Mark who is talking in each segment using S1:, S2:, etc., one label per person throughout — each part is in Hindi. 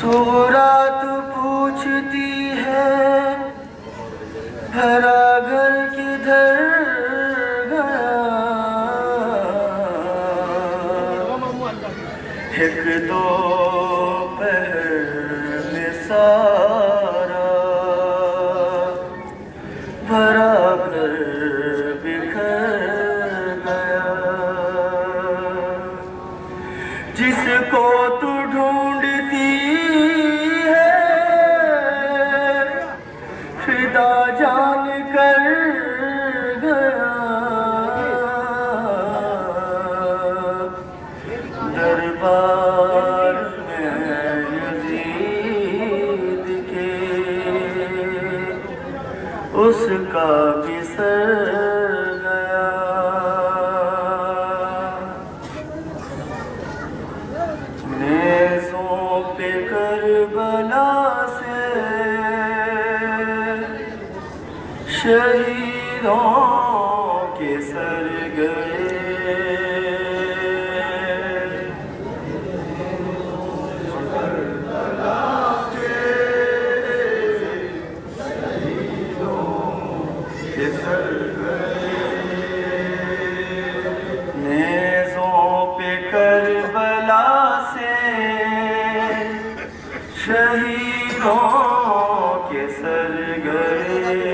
S1: सुगरात पूछती है भरा घर किधर गया। एक दो पहर में सारा भरा घर बिखर गया। जिसको तू ढूंढती है फिदा जान कर गया। दरबार में यजीद के उसका भी सर गया। नेज़ों पे करबला से शहीदों के सर गए। नेज़ों पे करबला से शहीदों के सर गए।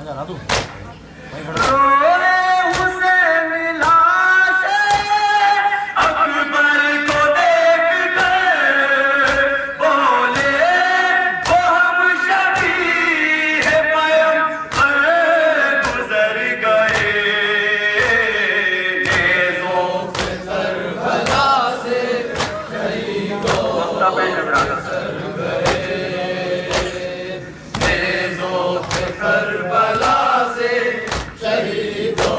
S1: रोए हुसैन लाशे अकबर को देख कर बोले वो हम शबीह पैगंबर गुजर गए नेज़ों से करबला से शहीदों करबला से शहीदों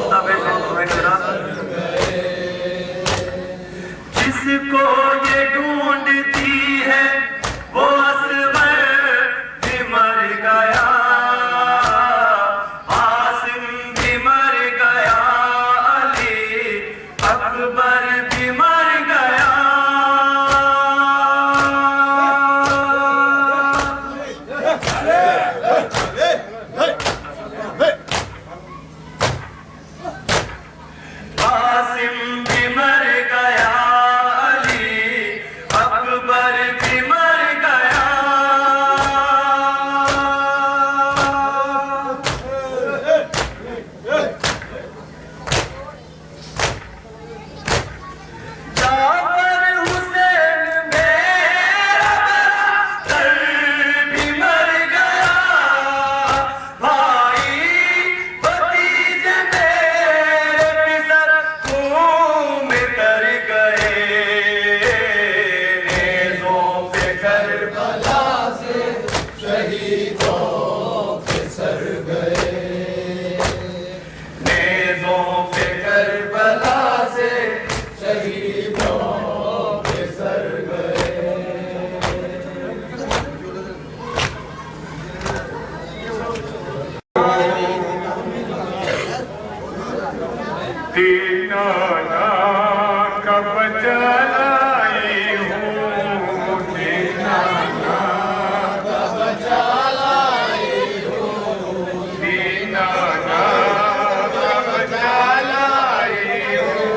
S1: जिसको ये ढूंढती है वो असगर भी मर गया आसिम भी मर गया अली अकबर भी मर गया आसिम भी मर गया अली अकबर भी मर गया जाफर हुसैन मेरा बरदर भी मर गया भाई भतीजे मेरे पिसर खून में तर गए नेज़ों पे करबला से शहीदों के सर गए नेज़ों पे करबला से शहीदों के सर गए
S2: दीनाना कब चलाई हूँ दीनाना कब चलाई हूँ दीनाना कब चलाई हूँ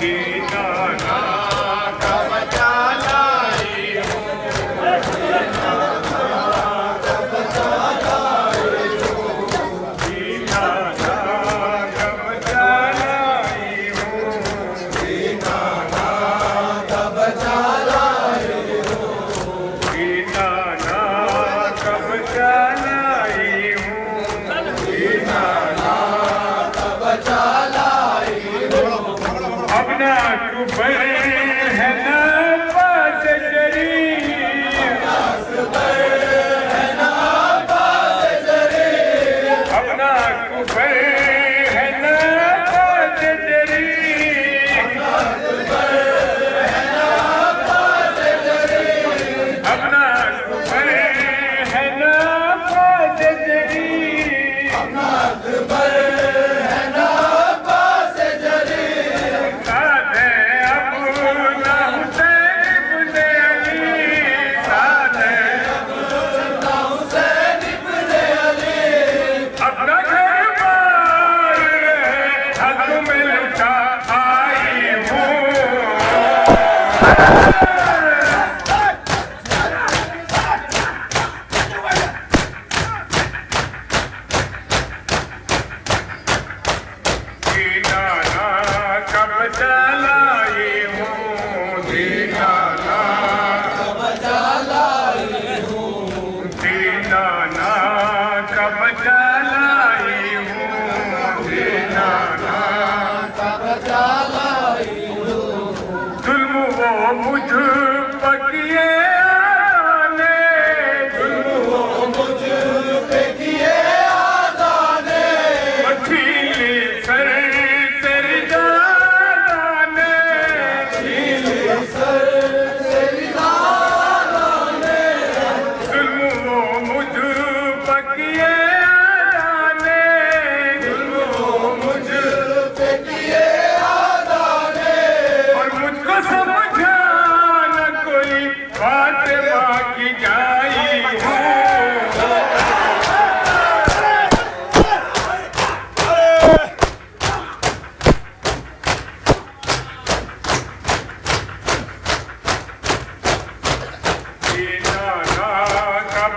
S2: दीनाना कब चलाई हूँ अपना कुबर है ना पास जरी अपना कुबर है ना पास जरी अपना कुबर है ना पास जरी अपना घर बार हक मिलता आई हूँ दीनाना कब चलाई हूँ दीनाना कब चलाई हूँ दीनाना कब चलाई हूँ दीनाना कब चलाई हूँ जुल्म वो मुझ पर किए आने जुल्म वो मुझ पे किए आने पीली सर तेरी जाने पीली सर तेरी जाने जुल्म वो मुझ पर किए आने जुल्म वो मुझ पे किए आने और मुझको समझा न कोई बात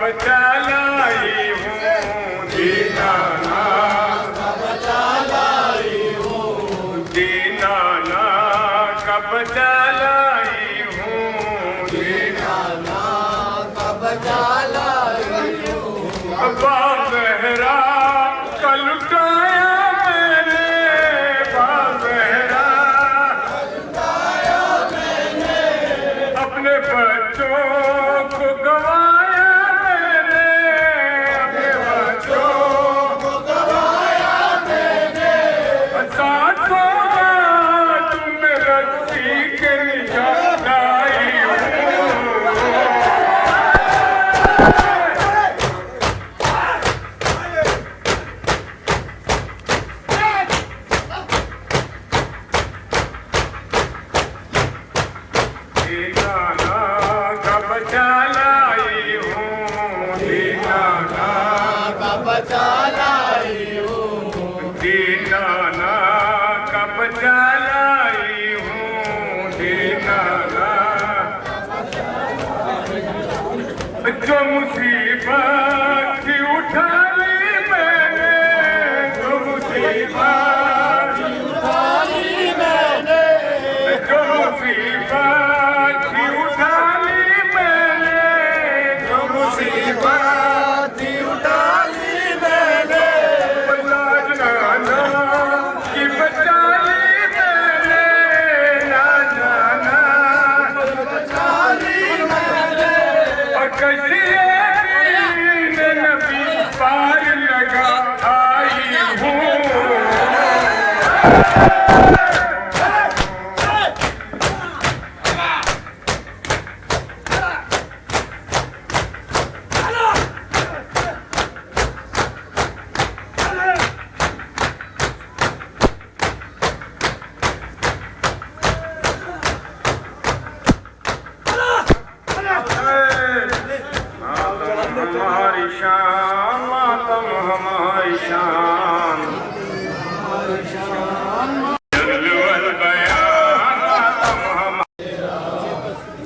S2: बचा लाई हूँ दीनानाथ का बचा लाई हूँ दीनानाथ का बचा लाई हूँ
S1: दीनानाथ का बचा लाई हूँ
S2: बाबहरा कल उठाया मैंने बाबहरा अपने बच्चों को गवाया मैंने अपने बच्चों को गवाया मैंने साथों तुम रस्सी के निशान लाई हूँ दीनानाथ का बचा लाई हूँ दीनानाथ
S1: का बचा लाई हूँ
S2: दीनानाथ का बचा लाई हूँ दीनानाथ जो मुसीबत थी उठा ली मैंने जो मुसीबत थी उठा ली मैंने जो मुसीबत थी उठा ली मैंने जो मुसीबत
S1: थी उठा ली मैंने
S2: लाज नाना की बचा ली मैंने लाज नाना
S1: बचा ली मैंने
S2: और कश्ती ने नबी पार लगा आई हूँ हमारी शान मातम हमारी शान जलवल बयान मातम हमारी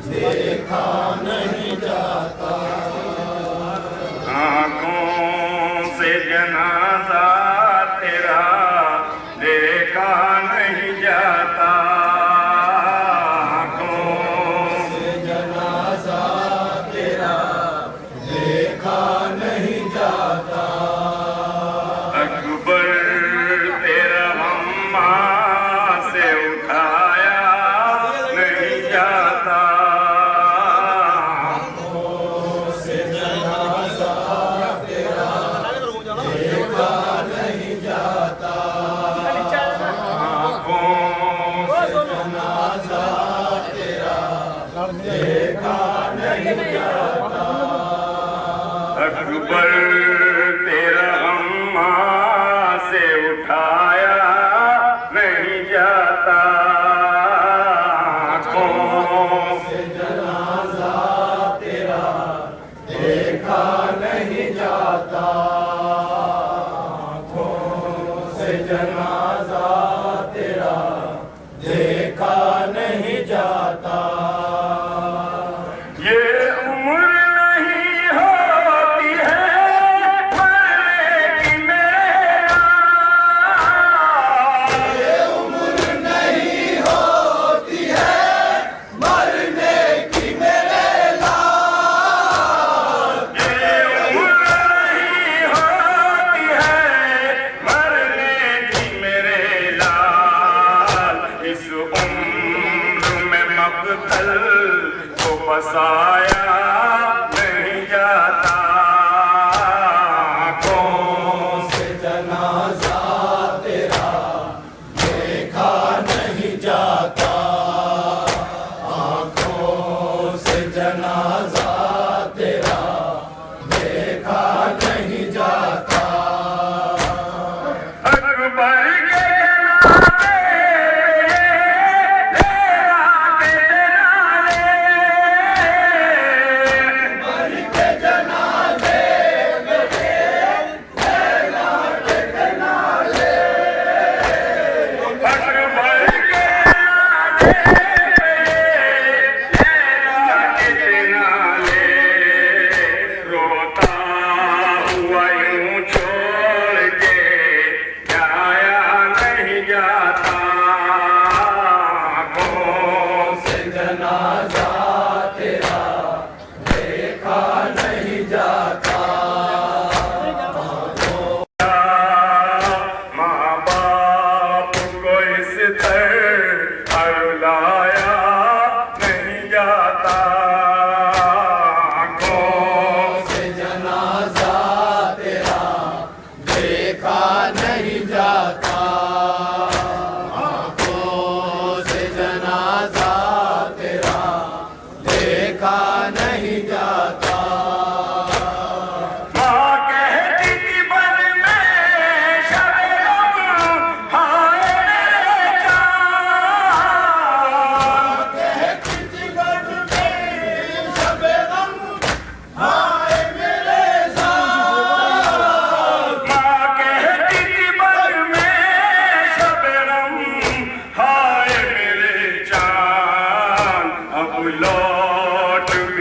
S1: देखा नहीं जाता
S2: आँखों से जनाजा तेरा देखा नहीं जाता आँखों से
S1: जनाजा तेरा देखा नहीं जाता
S2: अकबर तेरा अम्मा से उठाया नहीं जाता
S1: से जनाजा तेरा देखा नहीं जाता
S2: आँखों से
S1: जनाजा तेरा देखा नहीं जाता
S2: अकबर तेरा अम्मा से उठाया नहीं जाता आँखों
S1: से जनाजा तेरा देखा नहीं जाता आँखों से जनाजा तेरा देखा नहीं जाता
S2: ये उम्र नहीं होती है मरने की मेरे लाल।
S1: ये उम्र नहीं होती है मरने की मेरे लाल
S2: ये उम्र नहीं होती है मरने की मेरे लाल। इस उम्र में मक़तल को बसाया नहीं जाता आँखों
S1: से जनाजा तेरा देखा नहीं जाता आँखों से जनाजा तेरा देखा नहीं जाता
S2: अकबर के जनाजे तेरा के जनाजे
S1: के जनाजे
S2: अकबर के जनाजे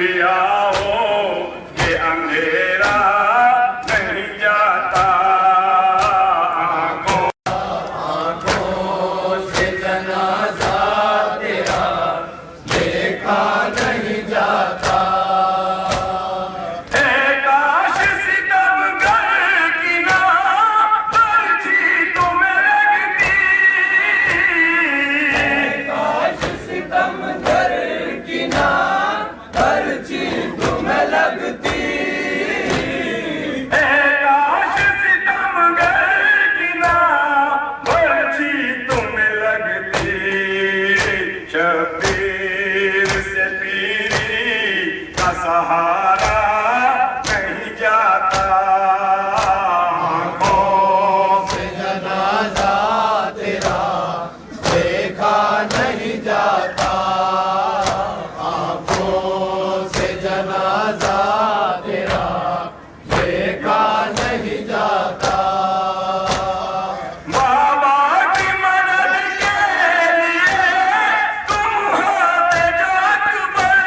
S2: भी आओ ये अंधेरा नहीं जाता।
S1: आंखों से जनाजा तेरा देखा नहीं जाता।
S2: काश सितमगर की ना पर्ची तुम्हें लगती।
S1: काश सितमगर की ना पर्ची तुम्हें लगती।
S2: काश सितमगर की ना पर्ची तुम्हें लगती। शबीर से पीरी का सहारा नहीं जाता।
S1: आंखों से जनाजा तेरा देखा नहीं जाता। आंखों से जनाजा तेरा देखा नहीं जाता।
S2: बाबा की मदद के लिए तुम होते जात पर।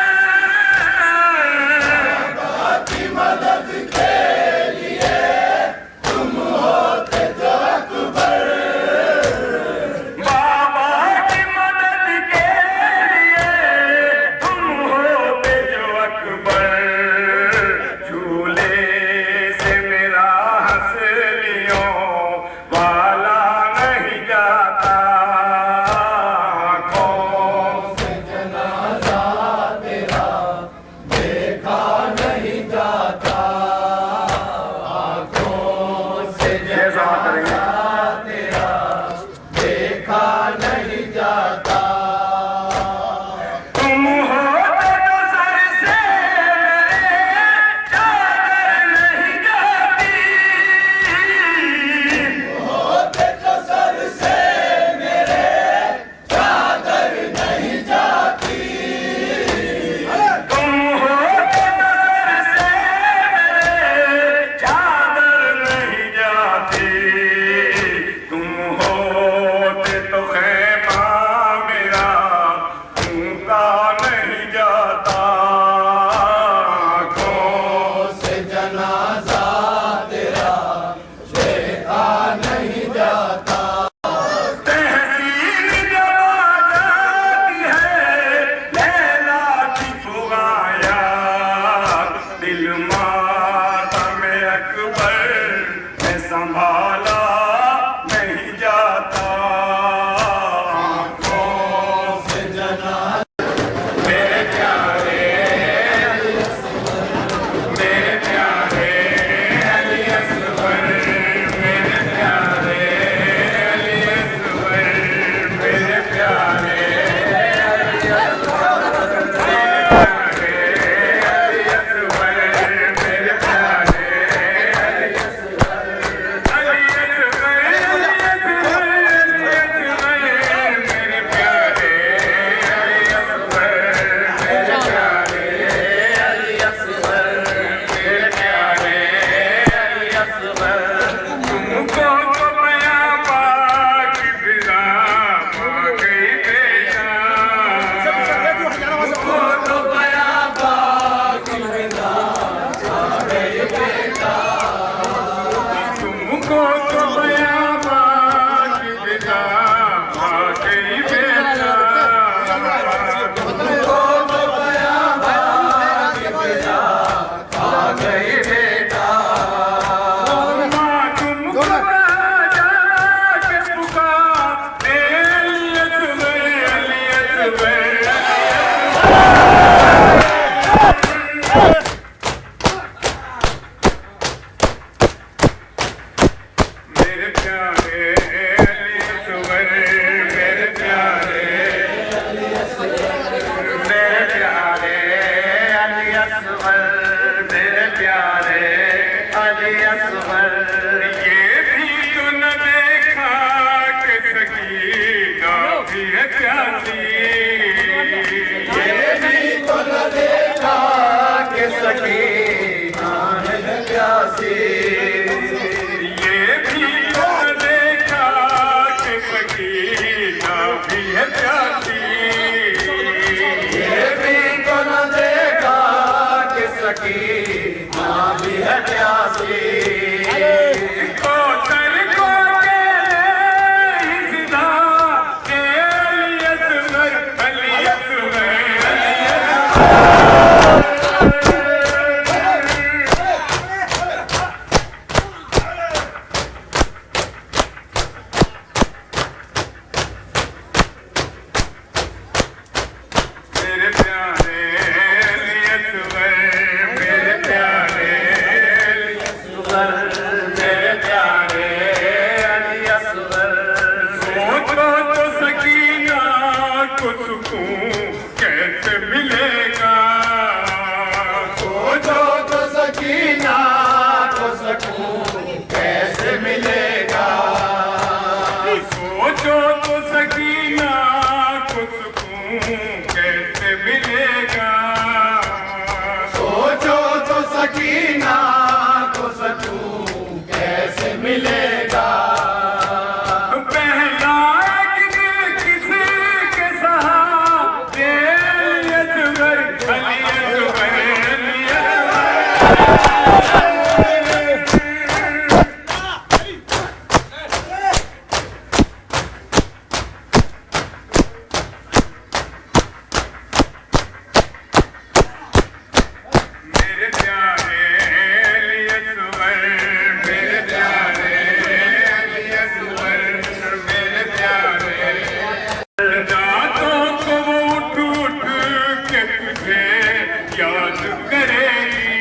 S2: याद करेगी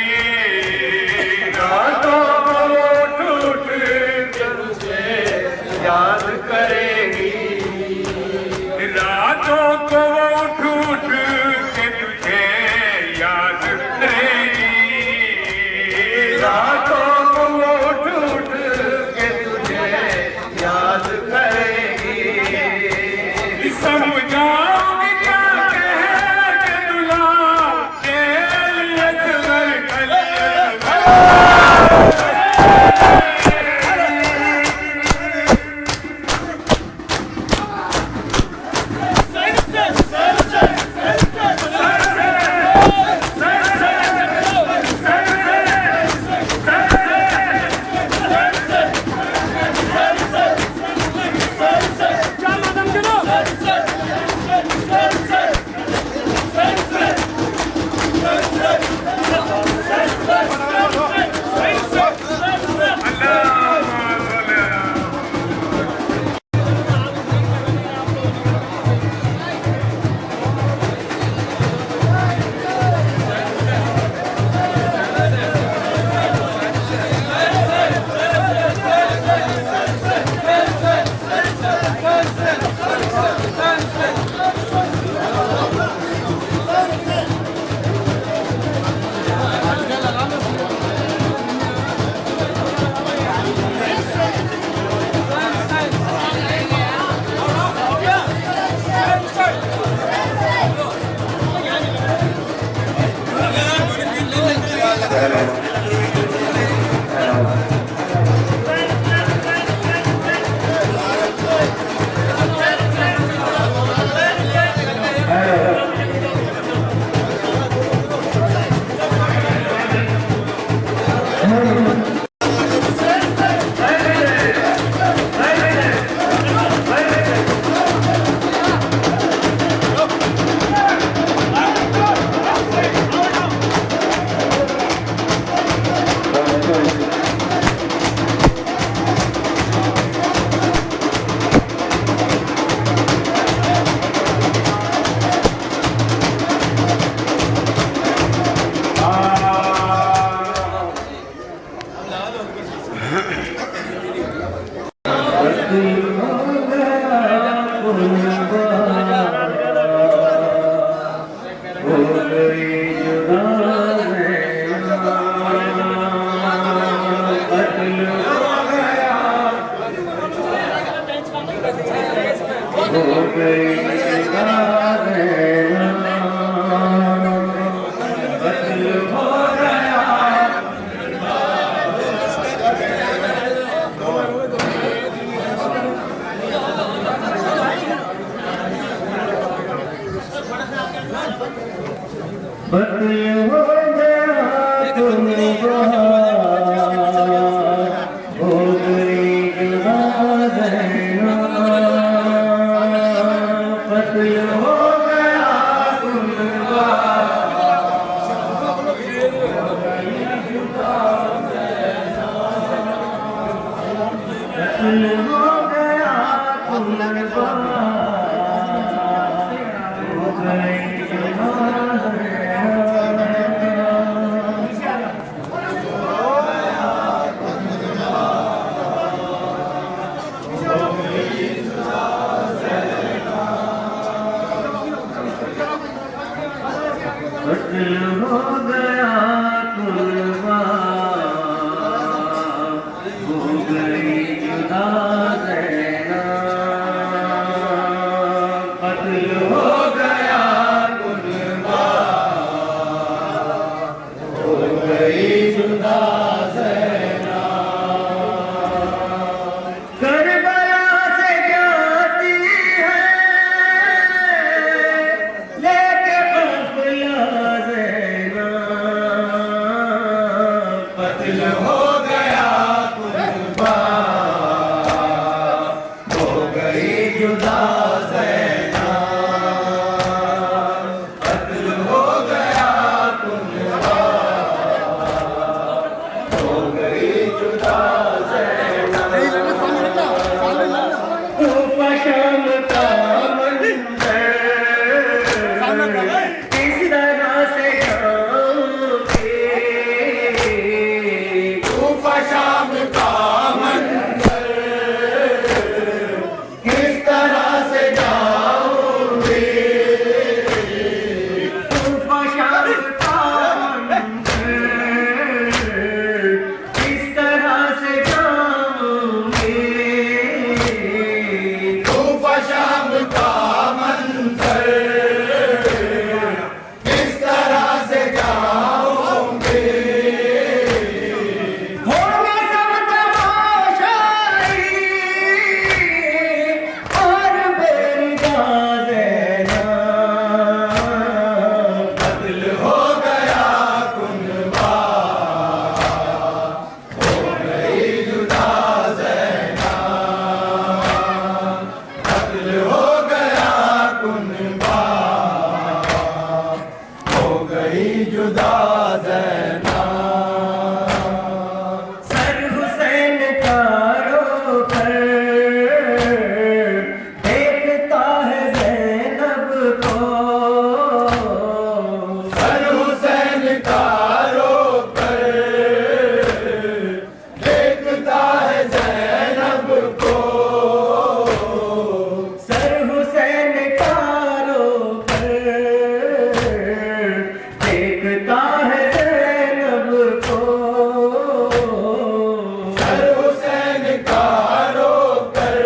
S2: रातों को उठ उठ के तुझे
S1: याद करेगी
S2: रातों को उठ उठ के तुझे याद करेगी
S1: रातों को उठ उठ के तुझे याद करेगी
S2: समझाओगे क्या कह के दुला के लिए
S1: जुदा ज़ैना।
S2: सर हुसैन का रोकर देखता है ज़ैनब को,
S1: सर हुसैन का रोकर देखता है ज़ैनब को,
S2: सर हुसैन का रोकर देखता है ज़ैनब को,
S1: सर हुसैन का रोकर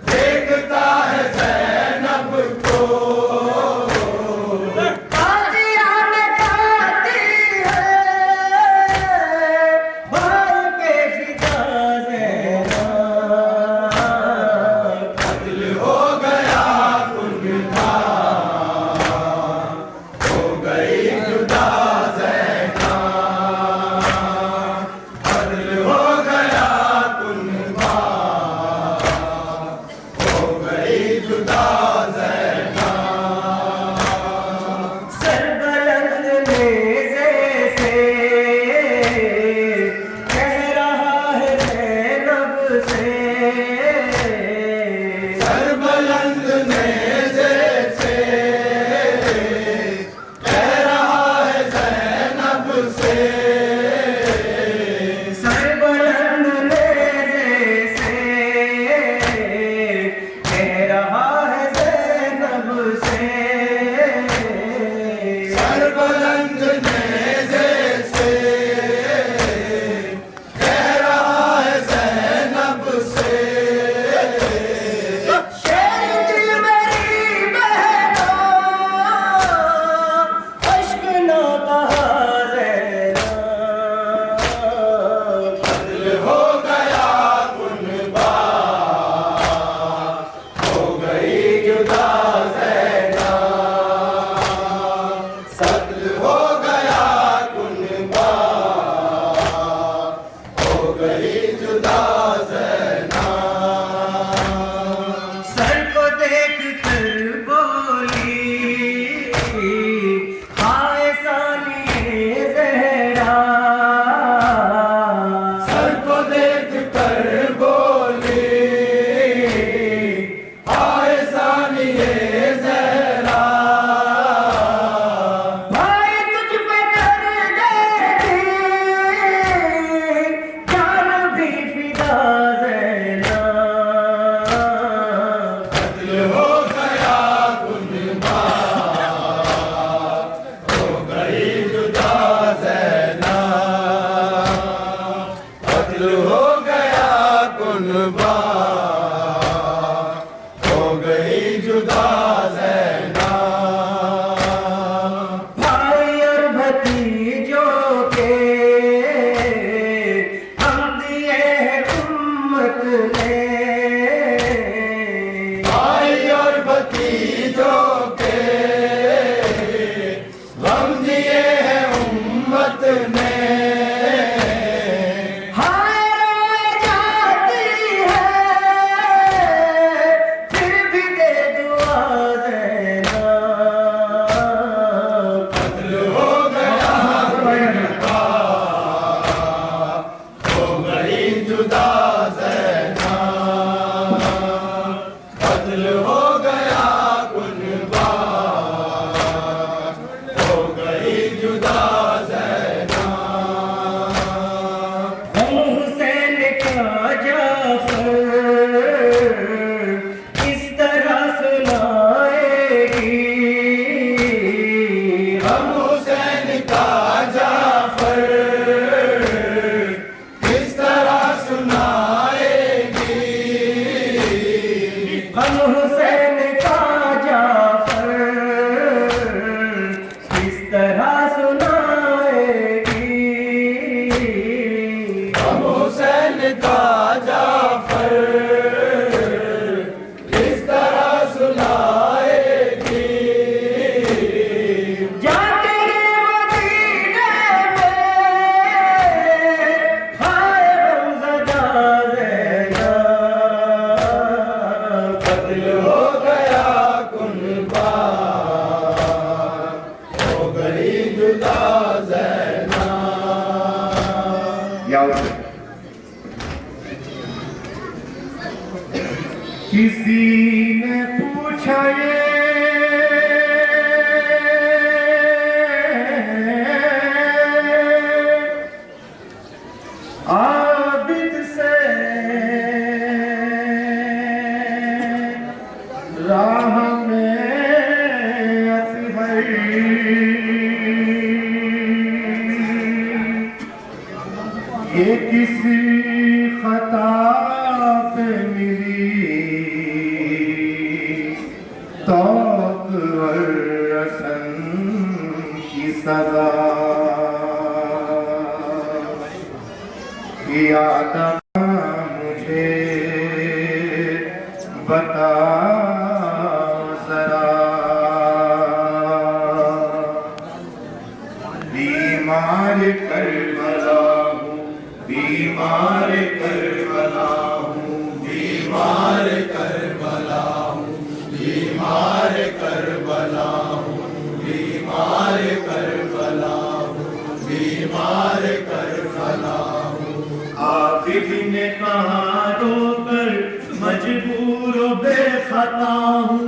S1: देखता है ज़ैनब को।
S2: आजियान खाती है भाई के फिदा ज़ैना,
S1: दिल हो गया उनका, हो गई जुदा ज़ैना। दिल हो गया उनका, हो गई जुदा ज़ैना।
S2: सरबलंद नेज़े से कह रहा है ज़ैनब से,
S1: सरबलंद नेज़े से कह रहा है ज़ैनब से,
S2: सरबलंद नेज़े से कह रहा है ज़ैनब से,
S1: सरबलंद नेज़े से कह रहा है ज़ैनब से।
S2: शेर दिल मेरी बहनों अश्क ना बहा ज़ैना,
S1: दिल हो गया कुनबा, हो गई जुदा ज़ैना। दिल हो गया कुनबा, हो गई जुदा ज़ैना।
S2: सर को देख कर बोली हाय सानिए ज़हरा,
S1: सर को देख कर बोली हाय सानिए ज़हरा।
S2: भाई तुझ पे कर देती जान भी फिदा ज़ैना,
S1: दिल हो गया कुनबा, हो गई जुदा ज़ैना। दिल हो गया कुनबा, हो गई जुदा ज़ैना।
S2: भाई और भतीजों के हम दिए हैं उम्मत ने,
S1: भाई और भतीजों के गम दिए हैं उम्मत ने।
S2: हाय रोए जाती है फिर भी दे दुआ ज़ैना,
S1: दिल हो गया कुनबा, हो गई जुदा ज़ैना। दिल हो गया कुनबा, हो गई जुदा ज़ैना।
S2: हम हुसैन का जाफर इस तरह सुनाएगी,
S1: हम हुसैन का जाफर किस तरह सुनाएगी।
S2: हम हुसैन का जाफर इस तरह सुनाएगी,
S1: हम हुसैन का जाफर किस तरह सुनाएगी।
S2: जाके मदीने में हाय गमज़दा ज़ैना,
S1: दिल हो गया कुनबा, जुदा ज़ैना।
S3: किसी ने पूछा ये आबिद से राह में अतहर ये किसी खता पे मिली तौक और रसन की सजा। याद मुझे बता जरा, बीमार करबला हूँ, बीमार करबला हूँ,
S1: बीमार करबला हूँ, बीमार करबला हूँ, बीमार करबला हूँ, बीमार करबला हूँ।
S3: आबिद ने कहा रोकर मजबूर बेखता हूँ,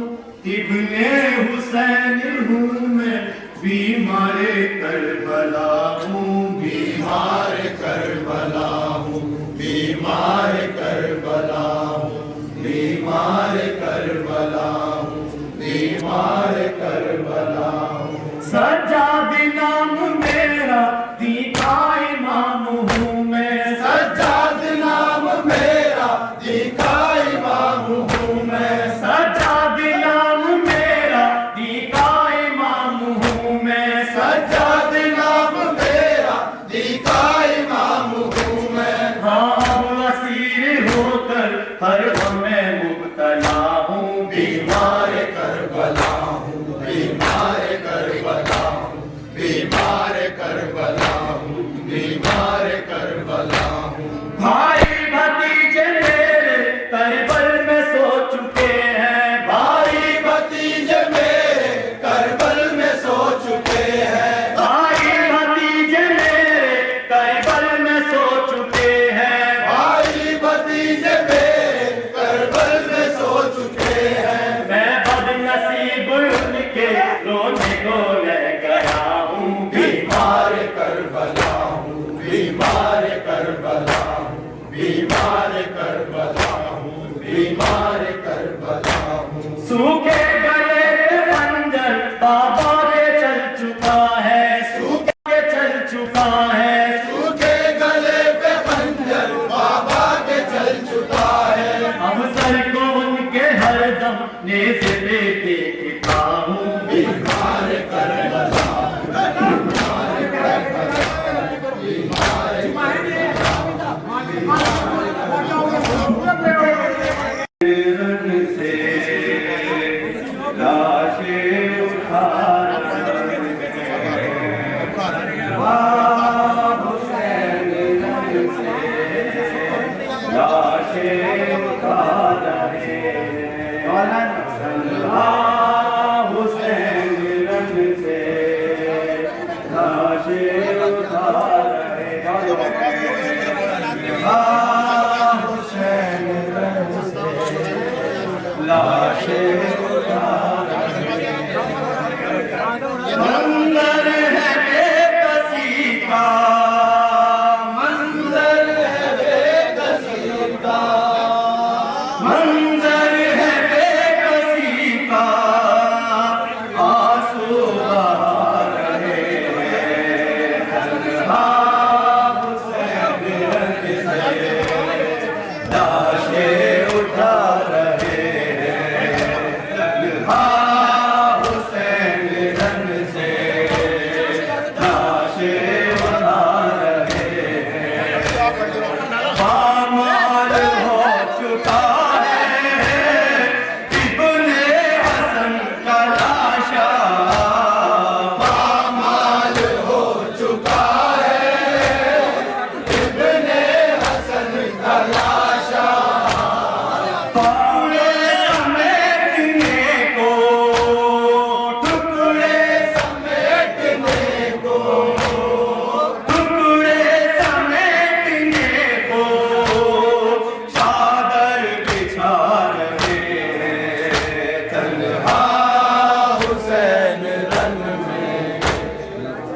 S3: इब्ने हुसैन हूँ मैं, बीमार करबला हूँ,
S1: बीमार करबला हूँ, बीमार करबला हूँ, बीमार करबला हूँ, बीमार करबला हूँ।
S3: सज्जाद नाम मेरा दीका इमाम हूँ मैं,
S1: सज्जाद नाम मेरा दीका इमाम हूँ मैं,
S3: सज्जाद नाम मेरा दीका इमाम हूँ मैं,
S1: सज्जाद नाम मेरा दीका इमाम हूँ मैं।
S3: हाँ असीर होकर हर गम में मुब्तला हूँ,
S1: बीमार करबला हूँ, बीमार करबला हूँ, बीमार करबला हूँ, बीमार करबला हूँ।
S3: भाई भतीजे मेरे करबल में सो चुके हैं,
S1: भाई भतीजे मेरे करबल में सो चुके हैं,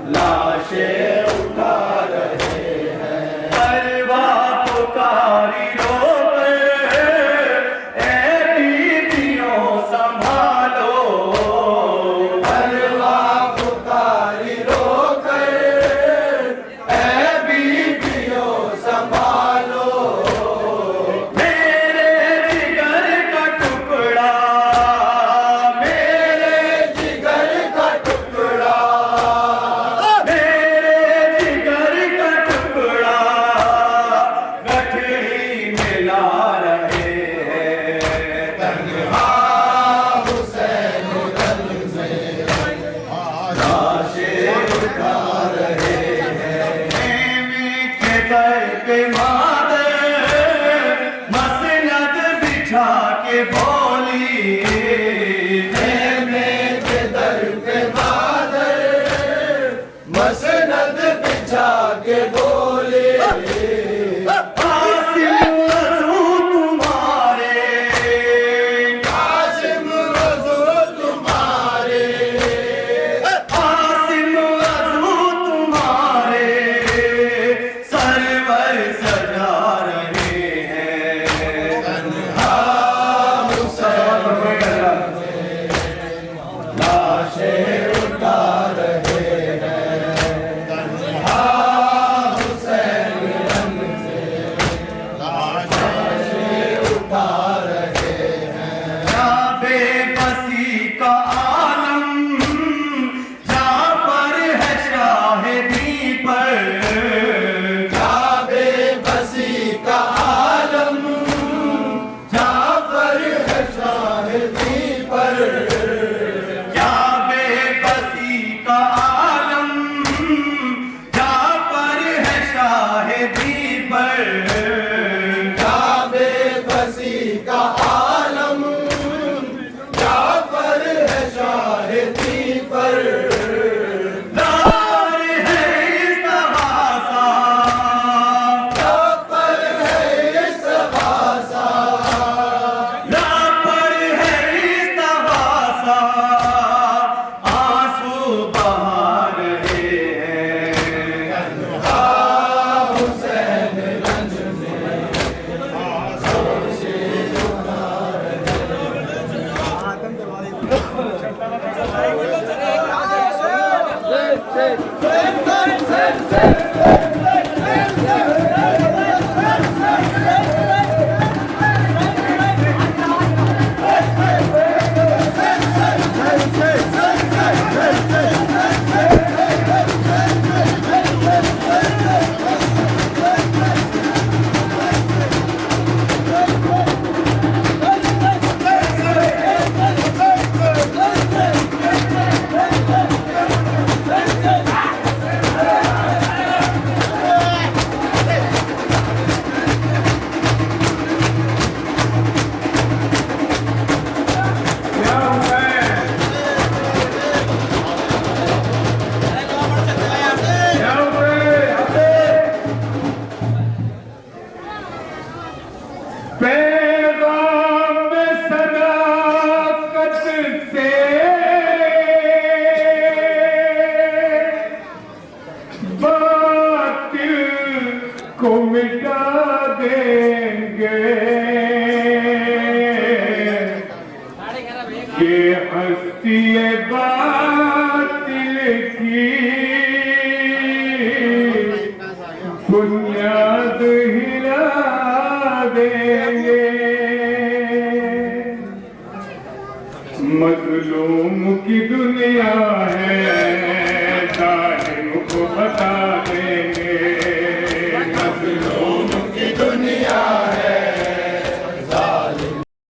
S3: लाशें उठा रहे हैं। परवाह पुकारी रोक ए बीवियों संभालो,
S1: परवाह पुकारी रोक ए बीवियों संभालो।
S3: मेरे जिगर का टुकड़ा,
S1: मेरे जिगर का टुकड़ा,
S3: मेरे जिगर का टुकड़ा गठरी में ला रहे हैं।
S1: तन्हा हुसैन रंग में लाशें उठा रहे हैं।
S3: खेमे के दर पे मादर मसनद बिछा के बोली,
S1: खेमे के दर पे मादर मसनद बिछा के बोले।
S3: आसिम वज़ू तुम्हारे,
S1: कासिम वज़ू तुम्हारे,
S3: आसिम वज़ू तुम्हारे सरवर सजा रहे हैं।
S1: तन्हा हुसैन लाशें उठा रहे हैं। तन्हा हुसैन रंग से लाशें उठा रहे हैं।
S3: या बेबसी का आलम जहाँ पर है शाहिदी पर,
S1: जाबे बसी का आलम जाफर है शाहिदी पर।
S3: या बेबसी का आलम जहाँ पर है शाहिदी पर,
S1: जाबे बसी का आलम जाफर है शाहिदी पर।
S3: लार है इस्तग़ासा,
S1: जाफर है इस्तग़ासा,
S3: लापर है इस्तग़ासा, आंसू बहा रहे हैं।
S1: तन्हा हुसैन रंज में लाशें उठा रहे
S2: क्या हुआ है? क्या हुआ है? पैगाम सदाकत से बातिल को मिटा देंगे। ये हस्ती बातिल की बुनियाद हिला देंगे। मजलूम की दुनिया है, जालिम को बता देंगे।